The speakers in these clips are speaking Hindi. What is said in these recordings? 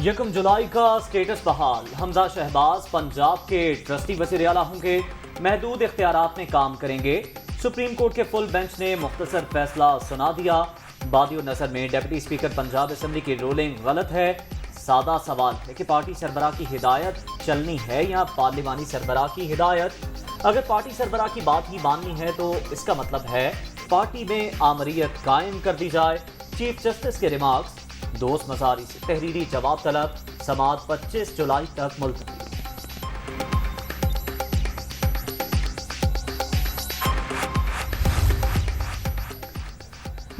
यकम जुलाई का स्टेटस बहाल। हमजा शहबाज पंजाब के ट्रस्टी वज़ीर आला होंगे। महदूद इख्तियारात में काम करेंगे। सुप्रीम कोर्ट के फुल बेंच ने मुख्तसर फैसला सुना दिया। बादियों नजर में डिप्टी स्पीकर पंजाब असम्बली की रूलिंग गलत है। सादा सवाल है कि पार्टी सरबराह की हिदायत चलनी है या पार्लिमानी सरबराह की हिदायत। अगर पार्टी सरबराह की बात ही माननी है तो इसका मतलब है पार्टी में आमरीयत कायम कर दी जाए। चीफ जस्टिस के रिमार्क्स, दोस्त मसारी से तहरीरी जवाब तलब। समाअत 25 जुलाई तक मुलतवी।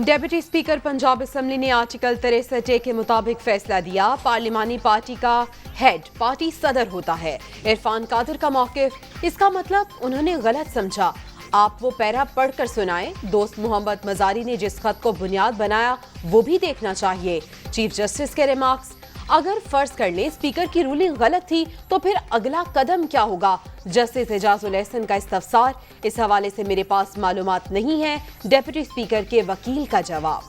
डेप्यूटी स्पीकर पंजाब असम्बली ने आर्टिकल 63A के मुताबिक फैसला दिया। पार्लिमानी पार्टी का हेड पार्टी सदर होता है। इरफान कादर का मौकिफ, इसका मतलब उन्होंने गलत समझा। आप वो पैरा पढ़कर सुनाएं। दोस्त मोहम्मद मजारी ने जिस खत को बुनियाद बनाया वो भी देखना चाहिए। चीफ जस्टिस के रिमार्क्स, अगर फर्ज कर ले स्पीकर की रूलिंग गलत थी तो फिर अगला कदम क्या होगा? जस्टिस एजाजुल एहसन का इस्तफसार, इस हवाले से मेरे पास मालूमात नहीं है। डेप्यूटी स्पीकर के वकील का जवाब।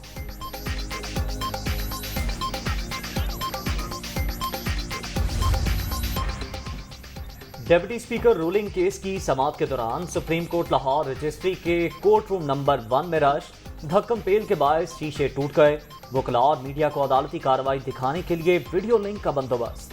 डिप्टी स्पीकर रूलिंग केस की समाअत के दौरान सुप्रीम कोर्ट लाहौर रजिस्ट्री के कोर्ट रूम नंबर 1 में रश। धक्कम पेल के बायस शीशे टूट गए। वकला और मीडिया को अदालती कार्रवाई दिखाने के लिए वीडियो लिंक का बंदोबस्त।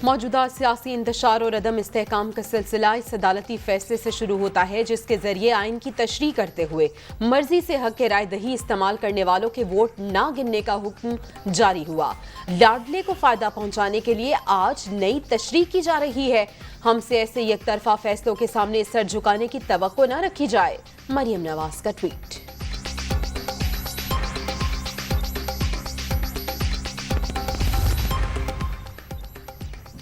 मौजूदा सियासी इंतशार और अदम इस्तेहकाम का सिलसिला इस अदालती फैसले से शुरू होता है जिसके जरिए आइन की तशरीह करते हुए मर्जी से हक के राय दही इस्तेमाल करने वालों के वोट ना गिनने का हुक्म जारी हुआ। लाडले को फायदा पहुंचाने के लिए आज नई तशरीह की जा रही है। हमसे ऐसे एक तरफा फैसलों के सामने सर झुकाने की तवक्को न रखी जाए। मरियम नवाज का ट्वीट।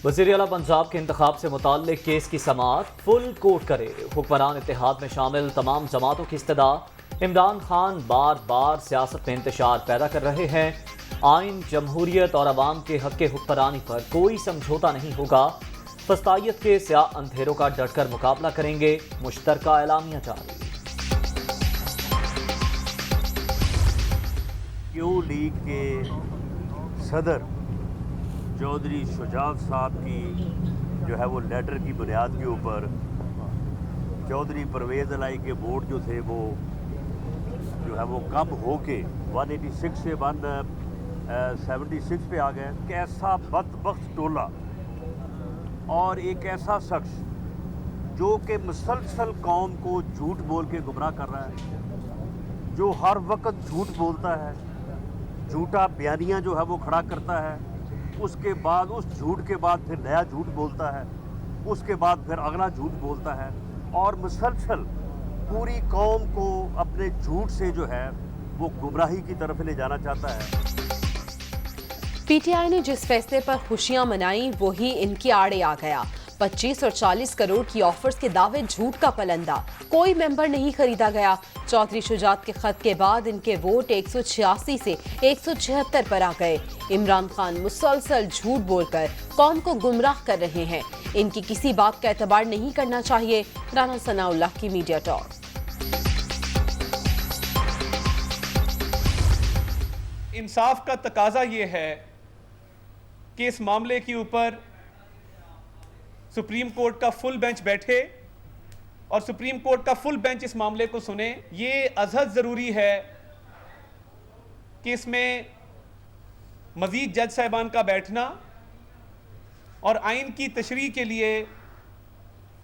वज़ीर आला पंजाब के इंतखाब से मुताल्लिक केस की समाअत फुल कोर्ट करे। हुक्मरान इत्तेहाद में शामिल तमाम जमातों की इस्तदा। इमरान खान बार बार सियासत में इंतशार पैदा कर रहे हैं। आइन, जमहूरियत और अवाम के हक के हुक्मरानी पर कोई समझौता नहीं होगा। फस्तायत के स्याह अंधेरों का डटकर मुकाबला करेंगे। मुश्तरका एलामिया जारी। क्यू लीग के सदर चौधरी शुजात साहब की जो है वो लेटर की बुनियाद के ऊपर चौधरी परवेज़ अलाई के वोट जो थे वो जो है वो कम होके 186 से 176 पे आ गए। कैसा बदबख्त टोला और एक ऐसा शख्स जो कि मुसलसल कौम को झूठ बोल के गुमराह कर रहा है, जो हर वक्त झूठ बोलता है, झूठा बयानियाँ जो है वो खड़ा करता है, उसके बाद उस झूठ के बाद फिर नया झूठ बोलता है, उसके बाद फिर अगला झूठ बोलता है और मुसलसल पूरी कौम को अपने झूठ से जो है वो गुमराही की तरफ ले जाना चाहता है। पीटीआई ने जिस फैसले पर खुशियां मनाई वही इनकी आड़े आ गया। 25 और 40 करोड़ की ऑफर्स के दावे झूठ का पलंदा। कोई मेंबर नहीं खरीदा गया। चौधरी शुजात के खत के बाद इनके वोट 186 से 176 पर आ गए। इमरान खान मुसलसल झूठ बोलकर कौम को गुमराह कर रहे हैं। इनकी किसी बात का एतबार नहीं करना चाहिए। राना सनाउल्लाह की मीडिया टॉक। इंसाफ का तकाजा ये है कि इस मामले के ऊपर सुप्रीम कोर्ट का फुल बेंच बैठे और सुप्रीम कोर्ट का फुल बेंच इस मामले को सुने। ये अज़हद ज़रूरी है कि इसमें मज़ीद जज साहिबान का बैठना और आइन की तशरीह के लिए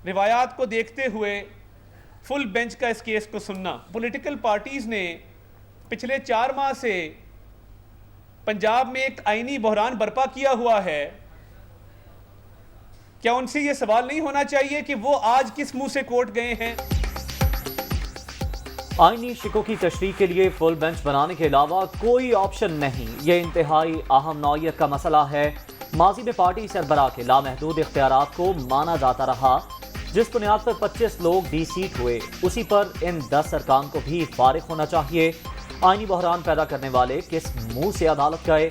रिवायात को देखते हुए फुल बेंच का इस केस को सुनना। पॉलिटिकल पार्टीज़ ने पिछले 4 माह से पंजाब में एक आइनी बहरान बर्पा किया हुआ है। क्या उनसे ये सवाल नहीं होना चाहिए कि वो आज किस मुंह से कोर्ट गए हैं? आईनी शिकों की तशरीह के लिए फुल बेंच बनाने के अलावा कोई ऑप्शन नहीं। ये इंतहाई अहम नौयत का मसला है। माजी में पार्टी सरबराह के लामहदूद इख्तियारात को माना जाता रहा। जिस बुनियाद पर 25 लोग डी-सीट हुए उसी पर इन 10 अरकान को भी फारिग होना चाहिए। आईनी बहरान पैदा करने वाले किस मुंह से अदालत गए?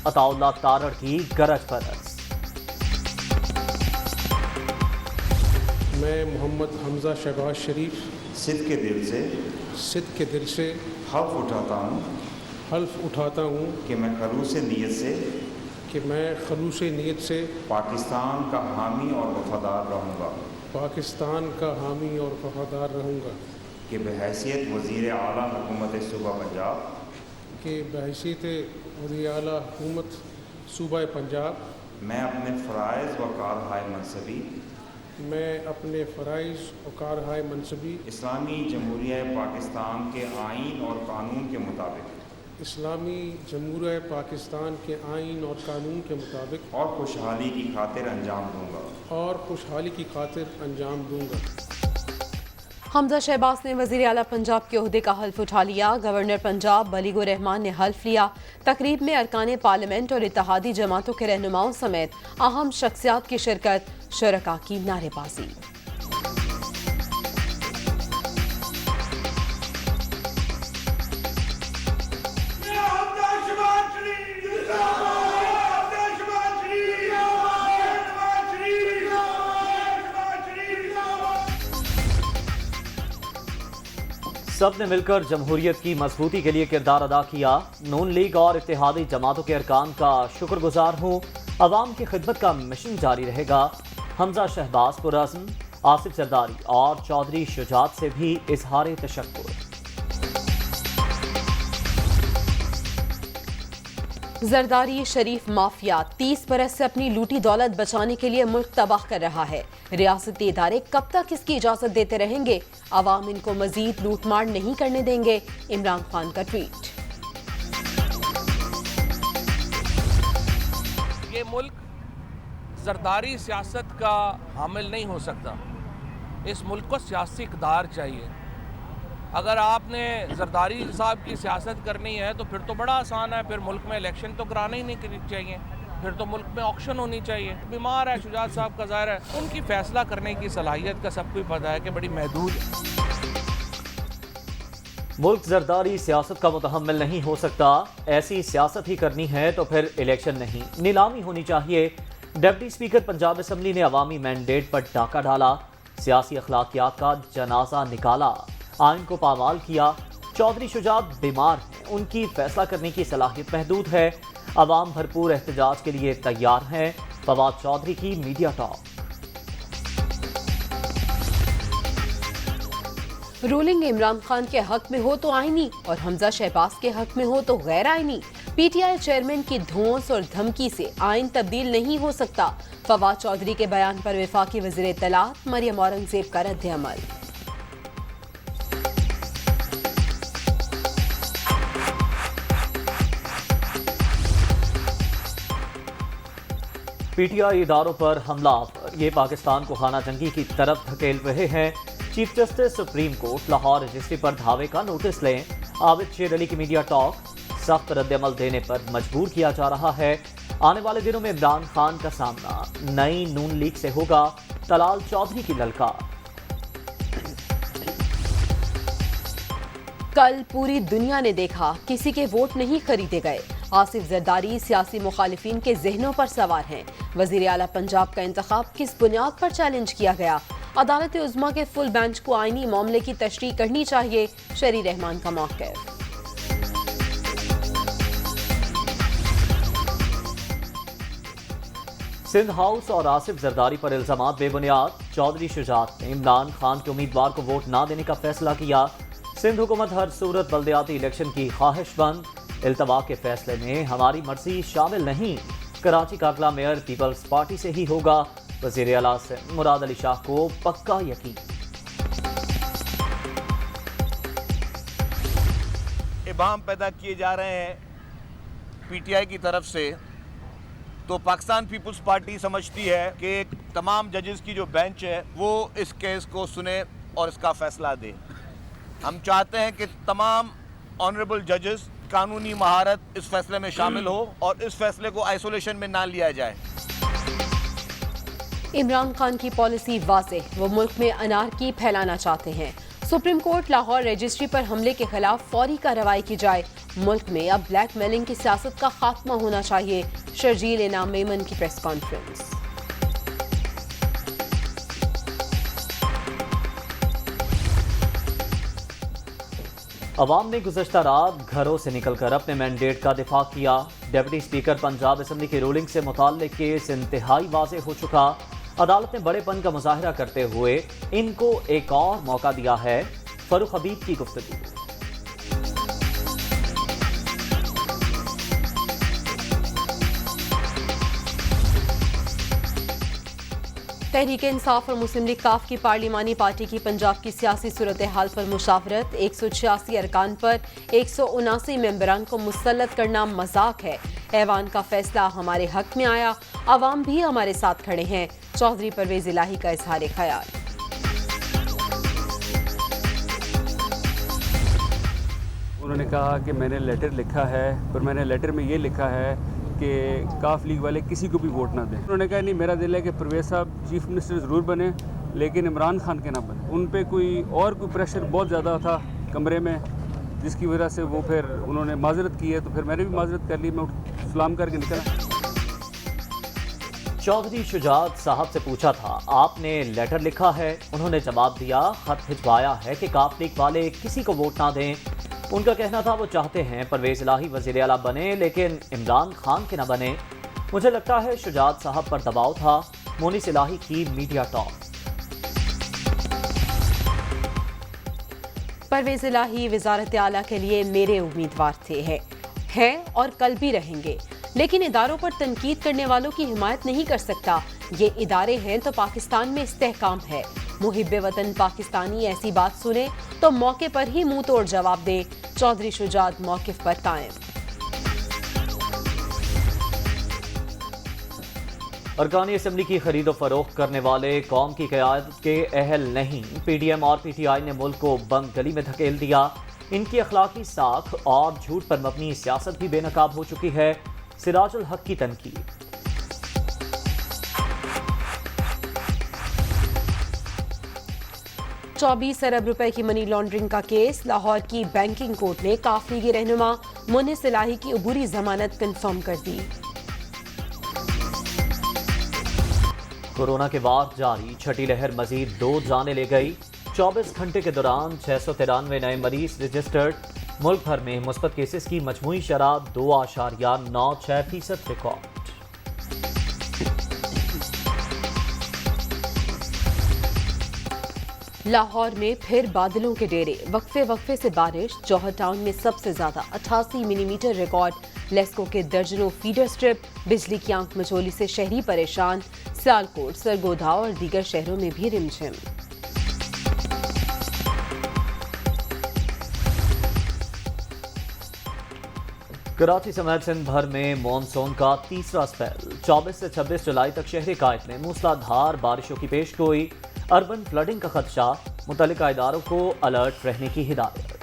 अताउल्लाह तारड़ की गरज परस। मैं मोहम्मद हमज़ा शहबाज शरीफ सिद्ध के दिल से हल्फ उठाता हूँ कि मैं खलूस नीयत से पाकिस्तान का हामी और वफादार रहूँगा कि बहैसियत वज़ीर आला हुकूमत सूबा पंजाब मैं अपने फ़राइज़ व कारहाय मनसबी इस्लामी जमहूरिया पाकिस्तान के आइन और कानून के मुताबिक और खुशहाली की खातिर अंजाम दूंगा। हमजा शहबाज ने वज़ीर आला पंजाब के ओहदे का हल्फ उठा लिया। गवर्नर पंजाब बलीगुर रहमान ने हल्फ लिया। तकरीब में अरकान पार्लियामेंट और इत्तेहादी जमातों के रहनुमाओं समेत अहम शख्सियात की शिरकत, शुरका की नारेबाजी। सब ने मिलकर जमहूरियत की मजबूती के लिए किरदार अदा किया। नून लीग और इत्तेहादी जमातों के अरकान का शुक्रगुजार हूँ। अवाम की खिदमत का मिशन जारी रहेगा। हमजा शहबाज पुरअज़्म, आसिफ जरदारी और चौधरी शुजात से भी इजहार तशक्कुर। जरदारी शरीफ माफिया 30 बरस से अपनी लूटी दौलत बचाने के लिए मुल्क तबाह कर रहा है। रियासती इदारे कब तक इसकी इजाजत देते रहेंगे? अवाम इनको मजीद लूटमार नहीं करने देंगे। इमरान खान का ट्वीट। ये मुल्क जरदारी सियासत का हामिल नहीं हो सकता। इस मुल्क को सियासी इक़्तिदार चाहिए। अगर आपने जरदारी साहब की सियासत करनी है तो फिर तो बड़ा आसान है, फिर मुल्क में इलेक्शन तो कराना ही नहीं चाहिए, फिर तो मुल्क में ऑक्शन होनी चाहिए। बीमार है शुजात साहब का, ज़ाहिर है उनकी फैसला करने की सलाहियत का सबको पता है कि बड़ी महदूद है। मुल्क जरदारी सियासत का मुतहम्मिल नहीं हो सकता। ऐसी सियासत ही करनी है तो फिर इलेक्शन नहीं, नीलामी होनी चाहिए। डिप्टी स्पीकर पंजाब असम्बली ने अवामी मैंडेट पर डाका डाला। सियासी अखलाकियात का जनाजा निकाला, आइन को पामाल किया। चौधरी शुजात बीमार हैं, उनकी फैसला करने की सलाहियत महदूद है। अवाम भरपूर एहतजाज के लिए तैयार हैं। फवाद चौधरी की media talk. Ruling Imran Khan के हक में हो तो आईनी और हमजा शहबाज के हक में हो तो गैर आईनी। पीटीआई चेयरमैन की धौंस और धमकी से आइन तब्दील नहीं हो सकता। फवाद चौधरी के बयान पर वफाकी वज़ीर इत्तलात मरियम औरंगजेब का रद्द-ए-अमल। पीटीआई इदारों पर हमला ये पाकिस्तान को खाना जंगी की तरफ धकेल रहे हैं। Chief justice supreme court Lahore registry पर धावे का नोटिस लें। आबिद शेर अली की मीडिया टॉक। सख्त रद्द-ए-अमल देने पर मजबूर किया जा रहा है। आने वाले दिनों में इमरान खान का सामना नई नून लीग से होगा। तलाल चौधरी की ललकार। कल पूरी दुनिया ने देखा किसी के वोट नहीं खरीदे गए। आसिफ जरदारी सियासी मुखालिफिन के जहनों पर सवार हैं। वज़ीर आला पंजाब का इंतखाब किस बुनियाद पर चैलेंज किया गया? अदालत उज़्मा के फुल बेंच को आईनी मामले की तशरीह करनी चाहिए। शरी रहमान का मौक़िफ़। सिंध हाउस और आसिफ जरदारी पर इल्जामात बेबुनियाद। चौधरी शुजात ने इमरान खान के उम्मीदवार को वोट न देने का फैसला किया। सिंध हुकूमत हर सूरत बल्दियाती इलेक्शन की ख्वाहिशमंद। इल्तवा के फैसले में हमारी मर्जी शामिल नहीं। कराची का अगला मेयर पीपल्स पार्टी से ही होगा। वज़ीर आला मुराद अली शाह को पक्का यकीन। इबाम पैदा किए जा रहे हैं पीटीआई की तरफ से, तो पाकिस्तान पीपल्स पार्टी समझती है कि तमाम जजेस की जो बेंच है वो इस केस को सुने और इसका फैसला दे। हम चाहते हैं कि तमाम ऑनरेबल जजेस कानूनी महारत इस फैसले में शामिल हो और इस फैसले को आइसोलेशन में ना लिया जाए। इमरान खान की पॉलिसी वाज़ेह, वो मुल्क में अनारकी फैलाना चाहते हैं। सुप्रीम कोर्ट लाहौर रजिस्ट्री पर हमले के खिलाफ फौरी कार्रवाई की जाए। मुल्क में अब ब्लैक मेलिंग की सियासत का खात्मा होना चाहिए। शर्जील इनाम मेमन की प्रेस कॉन्फ्रेंस। अवाम ने गुज़श्ता रात घरों से निकलकर अपने मैंडेट का दिफा किया। डिप्टी स्पीकर पंजाब असम्बली की रूलिंग से मुताल्लिक केस इंतहाई वाज़ेह हो चुका। अदालत ने बड़ेपन का मुजाहिरा करते हुए इनको एक और मौका दिया है। फरूख हबीब की गुफ्तगू। तहरीक इंसाफ और मुस्लिम लीग काफ की पार्लिमानी पार्टी की पंजाब की सियासी सूरत हाल पर मुशावरत। 186 अरकान पर 179 मेंबरान को मुसल्लत करना मजाक है। ऐवान का फैसला हमारे हक में आया, अवाम भी हमारे साथ खड़े हैं। चौधरी परवेज इलाही का इजहार ख्याल। उन्होंने कहा कि मैंने लेटर लिखा है, पर मैंने लेटर में ये लिखा है कि काफ लीग वाले किसी को भी वोट ना दें। उन्होंने कहा नहीं, मेरा दिल है कि परवेज साहब चीफ मिनिस्टर ज़रूर बने, लेकिन इमरान खान के ना बने। उन पे कोई प्रेशर बहुत ज़्यादा था कमरे में, जिसकी वजह से वो फिर उन्होंने माजरत की है, तो फिर मैंने भी माजरत कर ली। मैं सलाम करके निकला। चौधरी शुजात साहब से पूछा था, आपने लेटर लिखा है? उन्होंने जवाब दिया, खत भिजवाया है कि काफ लीग वाले किसी को वोट ना दें। उनका कहना था वो चाहते हैं परवेज इलाही वज़ीर आला बने, लेकिन इमरान खान के ना बने। मुझे लगता है शुजात साहब पर दबाव था। मोनिस इलाही की मीडिया टॉक। परवेज इलाही वजारत आला के लिए मेरे उम्मीदवार थे, हैं और कल भी रहेंगे, लेकिन इदारों पर तनकीद करने वालों की हिमायत नहीं कर सकता। ये इदारे हैं तो पाकिस्तान में इस्तेहकाम है। मुहिब्बे वतन पाकिस्तानी ऐसी बात सुने तो मौके पर ही मुंह तोड़ जवाब दे। चौधरी शुजात मौकिफ पर कायम। अरकानी असम्बली की खरीदो फरोख्त करने वाले कौम की क़यादत के अहल नहीं। PDM और PTI ने मुल्क को बंद गली में धकेल दिया। इनकी अखलाकी साख और झूठ पर मबनी सियासत भी बेनकाब हो चुकी है। सिराजुल हक की तनकीद। ₹24 अरब की मनी लॉन्ड्रिंग का केस। लाहौर की बैंकिंग कोर्ट ने काफ लीगी रहनुमा मोनिस इलाही की अबूरी जमानत कंफर्म कर दी। कोरोना के वार जारी, छठी लहर मजीद 2 जाने ले गई। 24 घंटे के दौरान 693 नए मरीज रजिस्टर्ड। मुल्क भर में मुस्बत केसेस की मजमूई शरह 2.96% रिकॉर्ड। लाहौर में फिर बादलों के डेरे, वक्फे से बारिश। जौहर टाउन में सबसे ज्यादा 88 मिलीमीटर रिकॉर्ड। लेस्को के दर्जनों फीडर स्ट्रिप। बिजली की आंख मचोली से शहरी परेशान। सियालकोट, सरगोधा और दीगर शहरों में भी रिमझिम। कराची समेत सिंध भर में मॉनसून का तीसरा स्पेल। 24 से 26 जुलाई तक शहरी कायद में मूसलाधार बारिशों की पेशगोई। अर्बन फ्लडिंग का खदशा, मुतल्लिका इदारों को अलर्ट रहने की हिदायत।